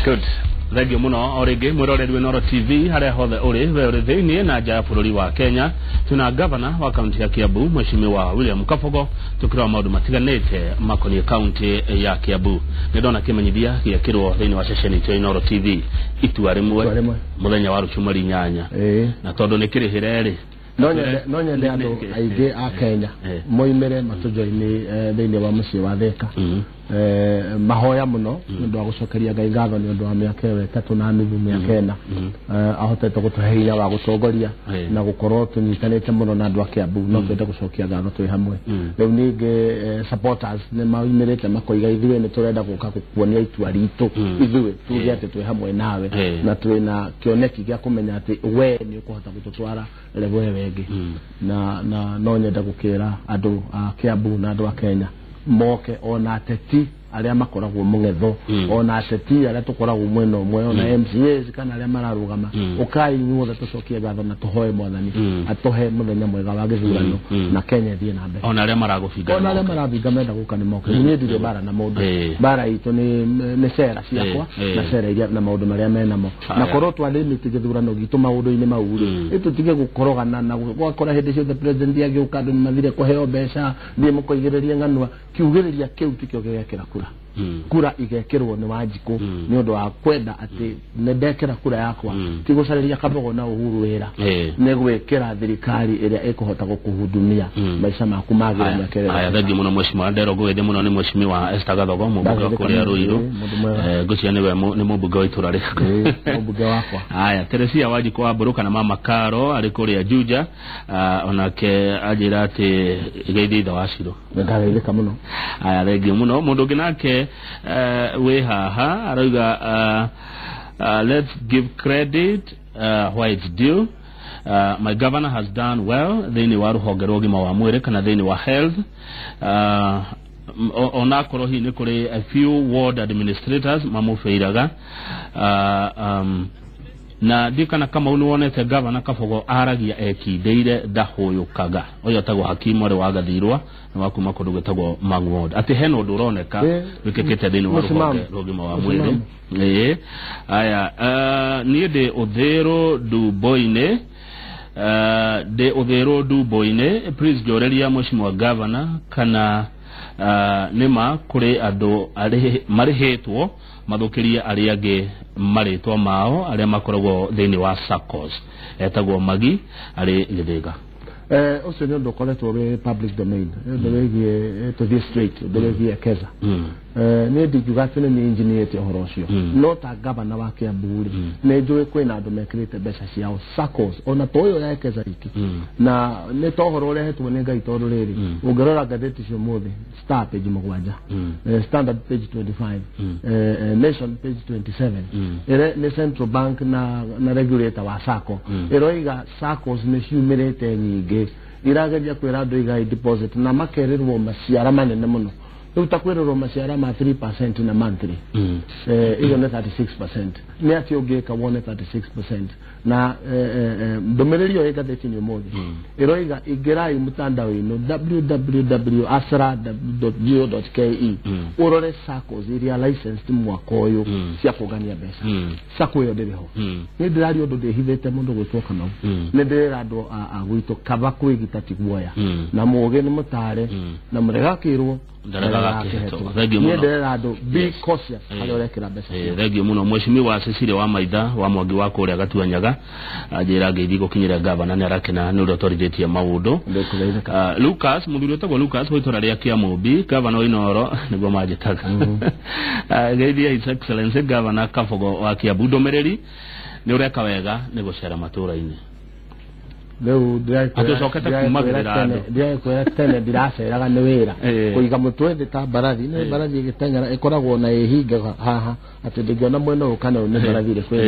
Good. Thank you muno orege mwiroreri wa Noro TV haria hothe uri thiini na nja ya bururi wa Kenya. Tuna governor wa county ya Kiambu Mheshimiwa William Kabogo tukira maundu matiganite makoni county ya Kiambu. Ndona kimenyithia giakirwo thiini wa session ya Noro TV itua rimwe muthenya wa rucumari 8 na tondu nikirihire ri nonya de andu aige a Kenya moimere matujo-ini thiini wa mucii wa Thika mahoya muno ndu agucokeria Ngai ngatho ni ndu wa miaka 3 na nuthu miaka 4 ahotete gutuhe hinya wa gutongoria na gukorwo tunyitanite muno na andu a Kiambu no twende gucokia ngatho twi hamwe riu ningi supporters ni maumirite makoiga ithuĩ ni turenda guka kuonia itua ritu ithuĩ tuge ati twi hamwe nawe na twina kioneki gya kumenya ati we ni ukuhota gututwara level wengi na no nyenda gukira andu a Kiambu na andu a Kenya moke ona ateti aria makoragwo mungetho ona ateti aria tukoragwo mweno mwe ona MCAs kana aria mararugama ukai nyuothe tucokie ngatho na tuhoe mwathani atuhe muthenya mwega wa githurano na Kenya thie na mbere ona aria marabinga menda guka ni moke ni ndire bara na mundu bara itu ni cera ciakwa na cera iria na maundu maria menamo na korwo twalimite githurano gitu maundu-ini mauri itutige gukorogana na gwakora hindi ciothe president agiuka andu mathire kuheo mbeca thie mukoigiriria nganwa kiugiriria kiu tikio gigekira kura igekirwo ni Wanjiku ni undu wa kwenda ati ndekera kura yakwa tigocariria Kabogo na Uhuru wira ni gwikira thirikari iria ikuhota gukuhudumia maisha maku magira mekere. Aya thangi muno Mheshimiwa Ndero gwethe muno ni Mheshimiwa Esther Gathogo mubunge kuria Ruiru gucia niwe ni mubunge wa itura riku mubunge wakwa. Aya Teresia Wanjiku wa Buruka na Mama Karo ari kuria Juja onake ajira ati geithitha waciro ndareithika muno. Aya thangi muno mundu nginake we haha arauga let's give credit where it's due. My governor has done well. Thini wa ruhonge rwa ugima wa mwiri kana thini wa health. Onakoro hi ni kuri a few ward administrators mamufeiraga na dikana kama unuonete governor Kabogo aragia ekindeire ndahuyukaga oyo tagwo Hakimu ari wagathirwa na wakuma kundu gwetagwo Mang'word ati heno nduroneka wikekete thini wa ruhonge rwa ugima wa mwiri. Aya ni de Odhero Duboine de Odhero Duboine please joreria Mheshimiwa governor kana nima kuri andu ari marihetwo mathukiria aria angi maritwa mao aria makoragwo thini wa SACCOs etagwo Magi ari Githiga. Also ni ndo koletwo we public domain ndege to this straight ndege Keza ni ndigugatwe ni engineer te horocio no ta governor wa Kiambu ne njue kwina andu mekirite mbeca ciao SACCOs ona toyo ya Keza iki na ne tohoro rehetwo ni Ngai toru riri ungerora gatheti cio mothe Star page 7 Standard page 25 Nation page 27 ere ni Central Bank na regulator wa SACCO eroiga SACCOs ni ciumirite nyingi irageria kwira andu igai deposit na makerirwo maciara manene muno utakwirwo maciara ma 3% na monthly iyo ni 36% ni ati ungeka wone 36% na ndomererio ikatheti ni mothe iroiga igerai mutandao-ini www.asra.go.ke urore SACCOs iria licensed mwaka uyu cia kugania mbeca SACCO yo ndiriho ni ndirari undu ndihithite mundu gwitwo Kamau ni ndirira andu agwitu kaba kwigita tigwoya na muge ni mutare na muregakirwo be cautious aliorekera mbeca. Thangi muno Mheshimiwa Cecilia wa Maitha wa Mwangi wa kuria Gatuanyaga ajira ngeithii gukinyira governor ni arakena ni authority maundu. Lucas muthuri etagwo Lucas witora ria Kiambu governor Inoro niguo majitaga ngeithii His Excellency Governor Kabogo wa Kiambu ndomereri ni ureka wega ni gucera matura-ini leo atocokete kumagirira andu kwera tene ndiraceraga ni wira kuiga mutwe ta barathi ni barathi igitengera ikoragwo na ihinga haha ati ndingiona mweno kana ni barathi kwera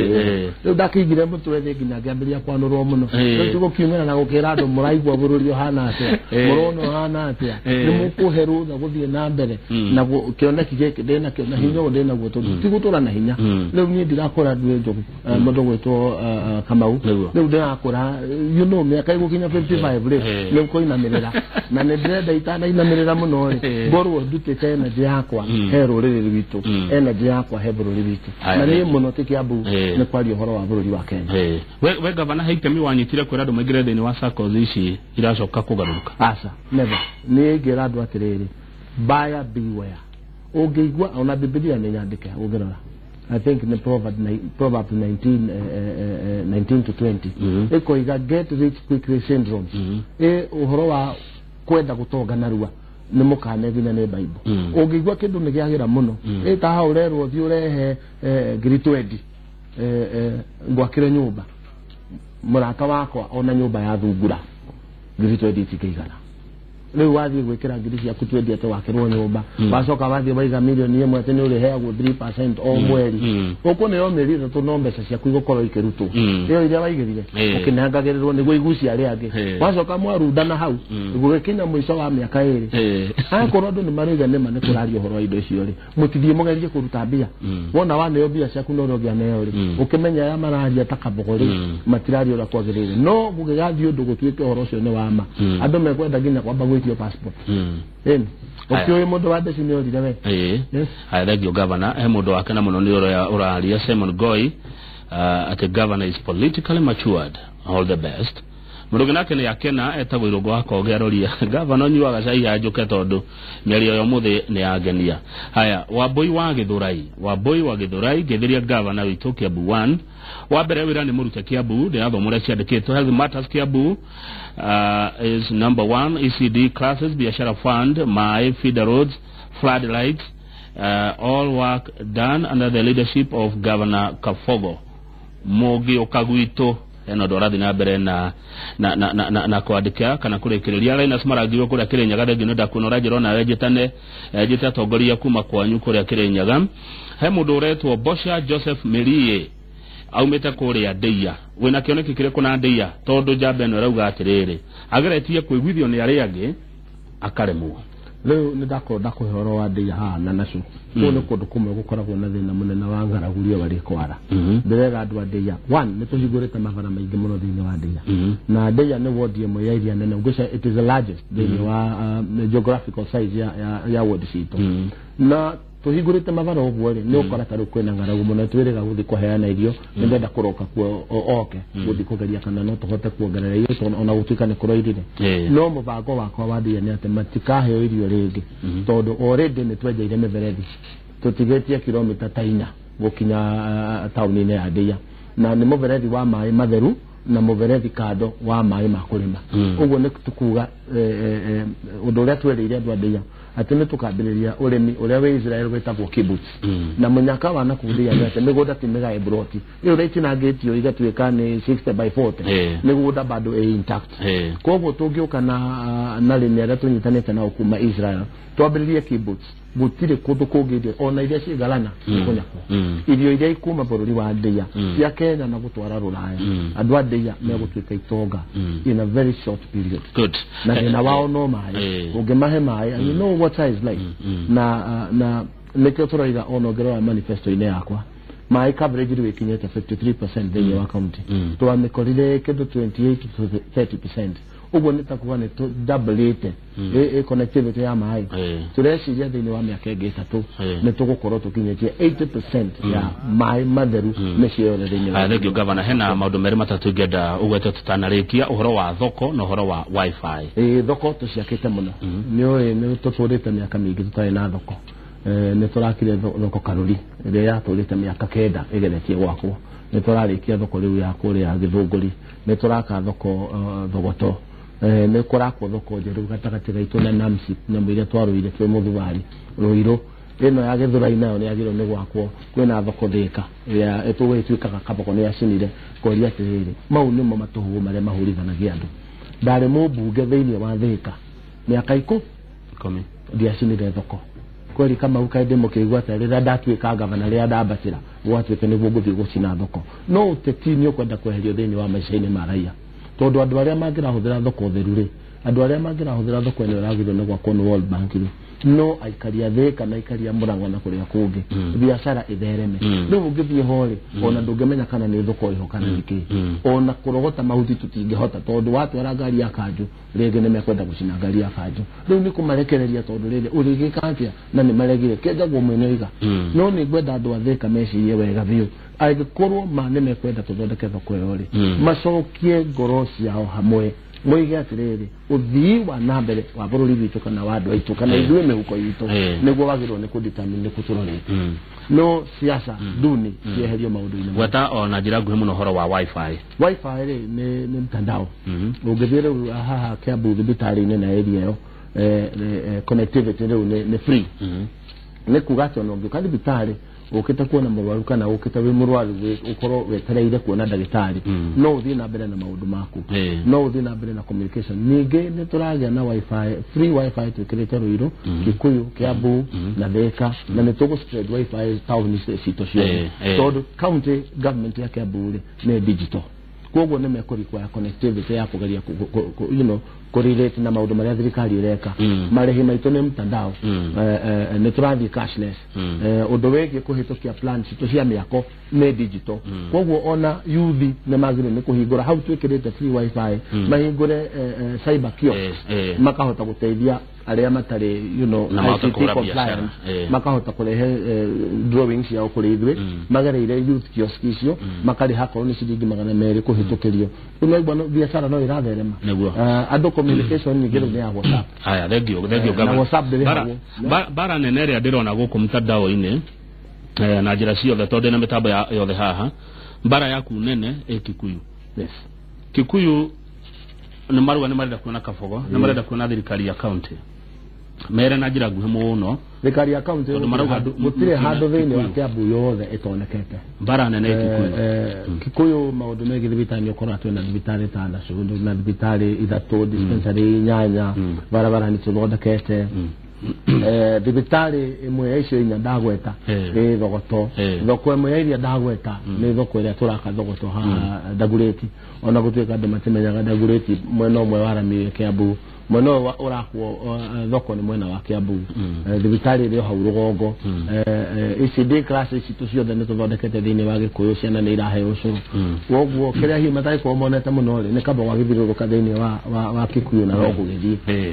leo ndakigire mutwe thi nginya ngiambiria kwanurwo muno leo tugukiumira na gukira andu muraigwa bururi hana atia murono hana atia ni mukuheru na guthie na mbere na kioneki giki ndina kio na hinya ndina gutu tigutura na hinya leo ni ndirakora ndwe njogu mundu gwitwo Kamau leo ndirakora you know miaka igukinya 55 rĩ nĩ kuinamirira na nĩ ndĩrenda itanainamirira muno rĩ ngorwo ndutĩte energy yakwa he rũrĩrĩ rwitũ energy yakwa he bururi witu na ni muno ti Kiambu ni kwari uhoro wa bururi wa Kenya we gavana haitemi wanyitire kwira andu maigire thini wa SACCOs ici iracoka kugaruka asa never ni ngira andu atiriri buyer beware ungeigua ona Biblia ni nyandike ugirora I think in the Proverbs 19 to 20 ikoiga get rich quickly syndrome uhoro wa kwenda gutonga narua ni mukane ginya ni Bible ungigwa kindu ni giagira muno ta ha urerwo thi urehe gritwendi ngwakire nyumba muraka wakwa ona nyumba ya thungura gritwendi tikigana riu wathi gwikira ngiri cia kutwendi ate wakirwo nyumba wacoka wathi baiga milioni imwe ate ni uriheagwo 3% o mweri uko ni omerire tu no mbeca cia kuigokorwo ikirutwo iyo iria waigirire ukinangagirirwo niguo igucia ria angi wacoka mwarundana hau gugikinya mwico wa miaka iri akorwo andu ni mariga nema ni kuraria uhoro wa indo icio ri mutithie mugerie kuruta mbia wona waneo mbia ciaku no rogia neo ri ukimenya ya mararia takabogori matirario la kwagirire no gugigathi undu gutwike uhoro ucio ni wama andu mekwenda ginya kwamba your passport okay mundu wa ndeci ni orire we thank governor mundu wake na muno ni uraria Simon Goi at the governor is politically matured all the best mundu nake ni yakena etagwo irogo akoge aroria governor nyu agacai ajuke tondu miario yo muthi ni agenia haya Wambui wa Githurai githiria governor witu Kiambu 1 wa mbere wira ni murute Kiambu ndi athomore ciandikitwo Health Matters Kiambu is number 1 ECD classes biashara fund my feeder roads floodlights all work done under the leadership of Governor Kafogo Mogi Okagwito eno dorathi na mbere na kwandika kana kurekereria Linus Maragiwe kuria Kirinyaga thengio nda kunora njiro na wejitane atongoria kuma kwanyu kuria Kirinyaga he mundu uretwo Bosha Joseph Merie aumete kuria Ndeia wina kioneki kire kuna Ndeia tondu jambe no rauga atiriri ageretie kwigwithio ni ari angi akaremwo leo ni dako horo wa Ndeia ha na nacu kuno kundu kumwe gukoragwo na thina munene wa ngaragurio bari kwara ndirega andu a Ndeia one ni tuhigurite mabara maingi muno thini wa Ndeia na Ndeia ni ward imwe ya iria nene ngusha it is the largest thini wa geographical size ya ward cito na tuhigurite mabara ogwo ri ni ukora taru kwena ngaragu muno twirega guthi kuheana irio ndenda kuroka kuo oke guthi kugeria kana no tuhote kuongerera iyo ona gutuika ni kuroirire no mubango wakwa wa Ndeia ni ate matikahe irio ringi tondu already ni twejeire miberethi tutigetie kilomita 4 gukinya tauni-ini ya Ndeia na ni muberethi wa mai matheru na muberethi kado wa mai makurima uguo ni tukuga undu uria twereire andu a Ndeia ati ni tukambiriria urimi uria we Israel wetagwo kibbutz na munyaka wa nakuthia ni ati migunda timiga ebroti iyo reti na getio igatuika ni 60 by 40 migunda bado intact koguo tungiuka na rimwe aria tunyitanite na ukuma Israel twambiririe kibbutz gutire kundu kungirie ona iria cigalana kunyako irio iria ikuma bururi wa Ndeia cia Kenya na gutwara Ruraya andu a Ndeia megutwika itonga in a very short period good na wao no mai ungemahe mai and you know what is like na nekyo turaira onogero wa manifesto ine yakwa mai coverage ri wikinyete 53% thini wa county to amekorire kedo 28 to 30% ugo nitakuwa ni to double it connectivity ya mai tureciria thini wa miaka ingi 3 ni tugukorwo tukinyetie 80% ya mai matheru mecio thini wa thegio governor hena maundu meri matatu ngenda ugwete tutanarikia uhoro wa thoko na uhoro wa wifi thoko tuciakite muno ni tuturite miaka mingi tutari na thoko ni turakire thoko Karuri iria yaturite miaka 9 igeretie gwakwo ni turarikia thoko riu ya kuria Githunguri ni turaka thoko Thogoto ni kurakwo thoko njeru gatagati gaitu na Namsi na mwire twaruire twe Muthuvari Ruiru ino ya Githurai nayo ni agiro ni gwakwo kwina thoko Thika ya etugwituikaga kaboko ni yacinire koria atiriri mau nimo matuhu maria mahurithanagia andu ndari mubunge thiini wa Thika miaka 10 ndiacinire thoko kweri kama ukaide mukigwa tarira ndatuika gavana ria ndabatira gwatuike niguo nguthi gucina thoko no uteti ni ukwenda kweherio thiini wa maisha-ini ma raia tondu andu aria mangirahuthira thoko theru ri andu aria mangira huthira thoko ino ragithwo ni gwakwo ni World Bank no aikaria Thika na aikaria Murang'a na kuria kungi biashara ithereme riu ungithie hori ona ndungemenya kana ni thoko iho kana niki ona kurogota mahuti tutingihota tondu watwara ngari ya kanju rege nimekwenda gucina ngari ya kanju riu ni kumarekereria tondu rege urigika atia na ni maregire kenda gumwineiga no ni gwenda andu a Thika mecirie wega biu aigikorwo mane mekwenda tuthondeke thoko iyo ri macokie ngoro ciao hamwe moige atiriri uthii wa nambere wa bururi witu kana wa andu aitu kana ithuĩ mĩhuko itu nĩguo wagĩrĩirwo nĩ kũdetermine nĩ kũtũrorete no siasa duni cieherio maũndũ-inĩ gweta ona njĩra nguhĩ mũno ũhoro wa wifi ri nĩ mtandao ũngĩthiĩ rĩu haha Kiambu thibitarĩ-inĩ na area ĩyo connectivity rĩu nĩ free nĩ kuga atĩ ona ũngĩũka thibitarĩ ukita kuona murwaru kana ukita wi murwaru ukorwo wetereire kuona ndagitari no uthii na mbere na maundu maku no uthii na mbere na communication ninge ni turagia na wifi free wifi tukirete Ruiru Kikuyu Kiambu na Thika na ni tugu spread wifi town cito ciothe tondu county government ya Kiambu ni digital koguo ni mekurikwa connectivity ya kugeria korelate na maundu maria thirikari ireka marehi maitu ni mtandao ni turathi cashless undu wegi kuhitukia plan cito cia miako ni digital koguo ona youth ni magire ni kuhingura how twikirite free wifi mahingure cyber kiosk makahota guteithia aria matari ICT compliance makahota kurehe drawings ya kuri ithwe magereire youth kiosk icio makari hakoro ni ciringi 200 kuhitukirio unaigwa biashara no iratherema andu communication ni gero ya WhatsApp aya thank you bara nene ria ndirona guku mtandao-ini na njira ciothe tondu na mitambo yothe haha bara yaku nene Kikuyu Kikuyu ni marua ni marenda kuona Kabogo ni marenda kuona thirikari ya county mere na njira nguhĩ mũno thirikari ya county gutire handu thiini wa Kiambu yothe itonekete bara nene Kikuyu maundu megi thibitari ukorwo twina thibitari tana cundu na thibitari ithatu dispensary nyanya barabara ni tuthondekete thibitari imwe icio inya ndagweta ni thogoto thoko imwe ya iria ndagweta ni thoko iria turaka thogoto ha Dagureti ona gutuika andu matimenyaga Dagureti mwena umwe wa Rami Kiambu mwena urakwo thoko ni mwena wa Kiambu thibitari iri hau Rugongo ECD classes citu ciothe ni tuthondekete thiini wa Gikuyu ciana ni irahe ucuru koguo kiria hi matai ko monete muno ri ni kamba wagithiruruka thiini wa Kikuyu na rogu githii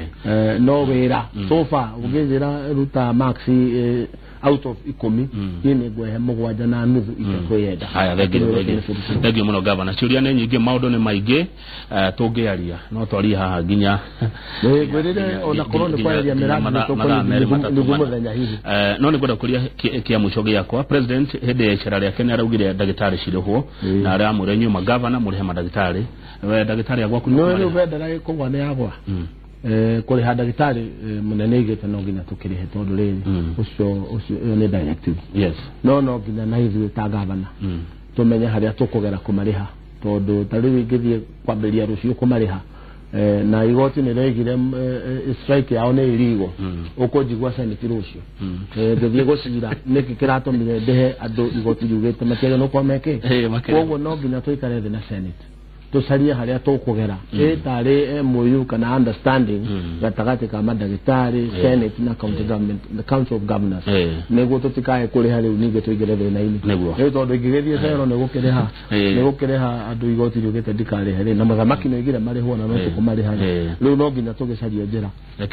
no wira sofa ugizira ruta maxi out of 10 yene gwehe mugwanja na nuthu itakwenda haya thegio muno governor ciuria ni nyingi maundu ni maingi tungiaria no twaria haha nginya gwirire ona korwo ni kwaria miradi tuko muthenya hivi no ni gwenda kuria kia muco giakwa president hende ya icera ria Kenya araugire ndagitari cirihwo na aria amure nyuma governor murihe mandagitari we ndagitari agwa kuno no ni wendera kugwa ni agwa kuri ndagitari munene igete no nginya tukirihe tondu riri ucio ni directive no nginya na ithuĩ ta gavana tumenye haria tukugera kumariha tondu tari ngithie kwambiria rucio kumariha na igoti ni regire strike yao ni irigo ukunjigwa senate rucio ngithie gucira niki kiratumire ndehe andu igoti yugite makere no kwameke koguo no nginya tuikare thi na senate tusaria haria tukugera tari MOU kana understanding gatagati ka mandagitari senate na county government the council of governors niguo tutikae kuri hari unige tuigire thina-ini tondu ingigithie cero ni gukireha andu igoti riugite ndikari hari na mathamaki no igire marihwo na no tukumariha riu no nginya tugicaria njira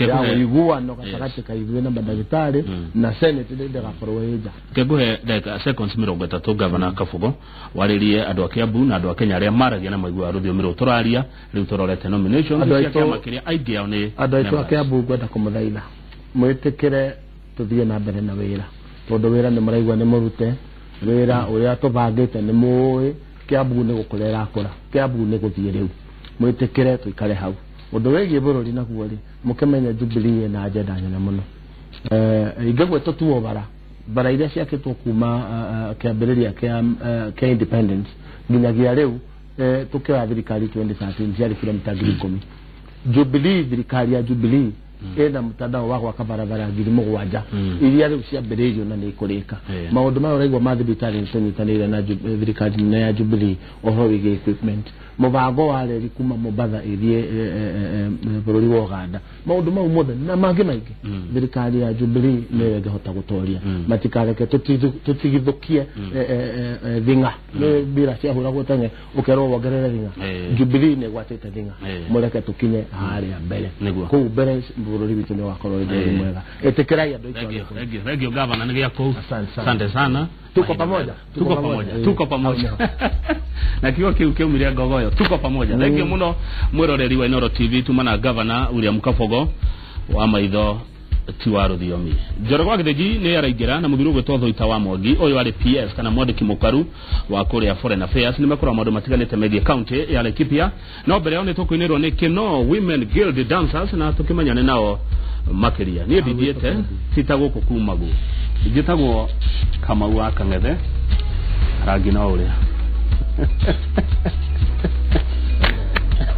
ya uiguano gatagati ka ithuĩ na mandagitari na senate ndigakorwo hija keguhe like seconds 30 governor Kabogo waririe andu a Kiambu na andu a Kenya aria maragia na maigua ruthiomi ruturaria riu turorete nomination cia kiama kiria aingĩ yao ni andu aitu a Kiambu gwenda kumuthaitha mwitikire tuthie na mbere na wira tondu wira ni maraigua ni murute wira uria tubangite ni muwi Kiambu ni gukurera akora Kiambu ni guthie riu mwitikire tuikare hau undu wegi bururi naguo ri mukemenya Jubilee na agenda nyana muno igagwe tutuo bara iria ciakitwo kuma kiambiriria kia independence nginyagia riu tukioya thirikari 2013 ciari kilomita 10,000 Jubilee thirikari ya Jubilee ena mtandao wako akabarabara ngiri mugwanja iria riu cia mbererio na ni kurika maundu ma uraigwa mathibitari ntunyitanire na thirikari na ya Jubilee ohoro wige equipment mubango wa reri kuma Mombasa irie bururi wa Uganda maundu mau mothe na mangi maingi thirikari ya Jubilee ne ngehota gutoria matikareke tutigithukie thinga ne bira cia hura gutenge ukero wogerere thinga Jubilee ne gwatete thinga mureke tukinye haria mbere ku mbere bururi witu ni wakorwo ndi mwega etekerai andu regio governor ngia ku asante sana tuko pamoja na kiwa kiu miria gogoyo tuko pamoja regio muno mwiroreri wa Inoro TV tumana governor William Kabogo wa maitho tiwaro thiomi Njoroge Githiji ni araingira na muthiru gwetwo ita wa Mwangi uyu ari PS kana mwandiki mukaru wa kuria foreign affairs ni mekora maundu matiganite media county ya Laikipia no mbere yao ni tukuinirwo ni Kino Women Guild Dancers na tukimanyane nao makiria ni dithiete sitago kukumagu njitagwo Kamau wa Kangethe rangi na uria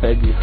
thank you